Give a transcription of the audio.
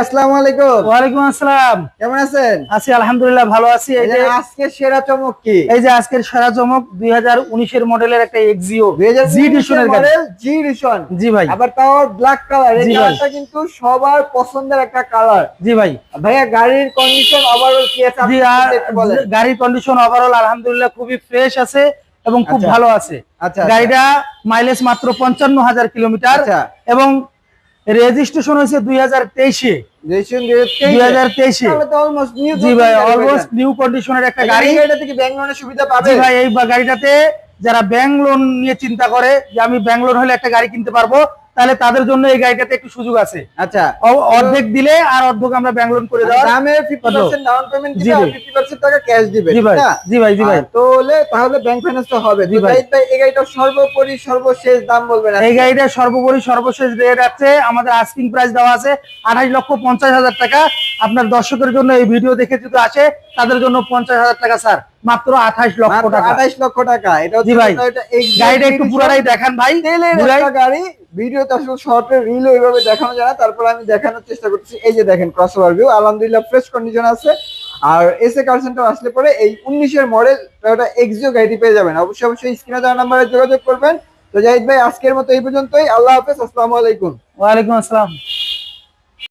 আসসালামু আলাইকুম। ওয়ালাইকুম আসসালাম। কেমন আছেন? আছি আলহামদুলিল্লাহ, ভালো আছি। এই যে আজকে সেরা চমক কি? এই যে আজকের সেরা চমক 2019 এর মডেলের একটা এক্সিও জি 2019 ডিশনের গাড়ি। মডেল জি ডিশন। জি ভাই। আবার তাও ব্ল্যাক কালার। এই জি ভাই। কালারটা কিন্তু সবার পছন্দের একটা কালার। জি ভাই। ভাইয়া গাড়ির কন্ডিশন ওভারঅল কি আছে জি, আপনি একটু বলেন। গাড়ির কন্ডিশন ওভারঅল আলহামদুলিল্লাহ খুবই ফ্রেশ আছে এবং খুব আচ্ছা ভালো আছে। আচ্ছা। গাড়িটা মাইলেজ মাত্র 55,000 কিলোমিটার আচ্ছা। এবং রেজিস্ট্রেশন হয়েছে 2023-এ। রেজিস্ট্রেশন 2023-এ। তাহলে তো অলমোস্ট নিউ। জি ভাই, অলমোস্ট নিউ কন্ডিশনের একটা গাড়ি। গাড়িটা থেকে ব্যাংক লোনের সুবিধা পাবে। জি ভাই, এই গাড়িটাতে যারা ব্যাংক লোন নিয়ে চিন্তা করে যে আমি ব্যাংক লোন হলে একটা গাড়ি কিনতে পারবো, তাহলে তাদের জন্য এই গাড়িটাতে একটু সুযোগ আছে। আচ্ছা, অর্ধেক দিলে আর অর্ধেক আমরা ব্যাংক লোন করে দেওয়ার দামে 50% ডাউন পেমেন্ট দিবে আর 50% টাকা ক্যাশ দিবে। জি ভাই। জি ভাই। জি ভাই। তাহলে ব্যাংক ফাইন্যান্সটা হবে। জি তো ভাই। ভাই এই গাড়িটার সর্বোপরি সর্বশেষ দাম বলবেন এই গাড়িটার সর্বোপরি সর্বশেষ রেট আছে, আমাদের আস্কিং প্রাইস দেওয়া আছে 28,50,000 টাকা। আপনার দর্শকের জন্য এই ভিডিও দেখে যদি আসে তাদের জন্য 50,000 টাকা স্যার, মাত্র 28 লক্ষ টাকা। 28 লক্ষ টাকা। এটা জি ভাই, এটা গাড়িটা একটু পুরাটাই দেখান ভাই। একটা গাড়ি ভিডিওতে আসলে শর্টে রিল ওইভাবে দেখানো যায় না, তারপর আমি দেখানোর চেষ্টা করছি। এই যে দেখেন ক্রসওভার ভিউ, আলহামদুলিল্লাহ ফ্রেশ কন্ডিশন আছে। আর এসএ কার সেন্টার আসলে পরে এই 19 এর মডেল টয়োটা এক্সিও গাড়িটি পেয়ে যাবেন। অবশ্যই স্ক্রিনে দেওয়া নাম্বারে যোগাযোগ করবেন। তো জাহিদ ভাই, আজকের মতো এই পর্যন্তই। আল্লাহ হাফেজ, আসসালামু আলাইকুম। ওয়ালাইকুম আসসালাম।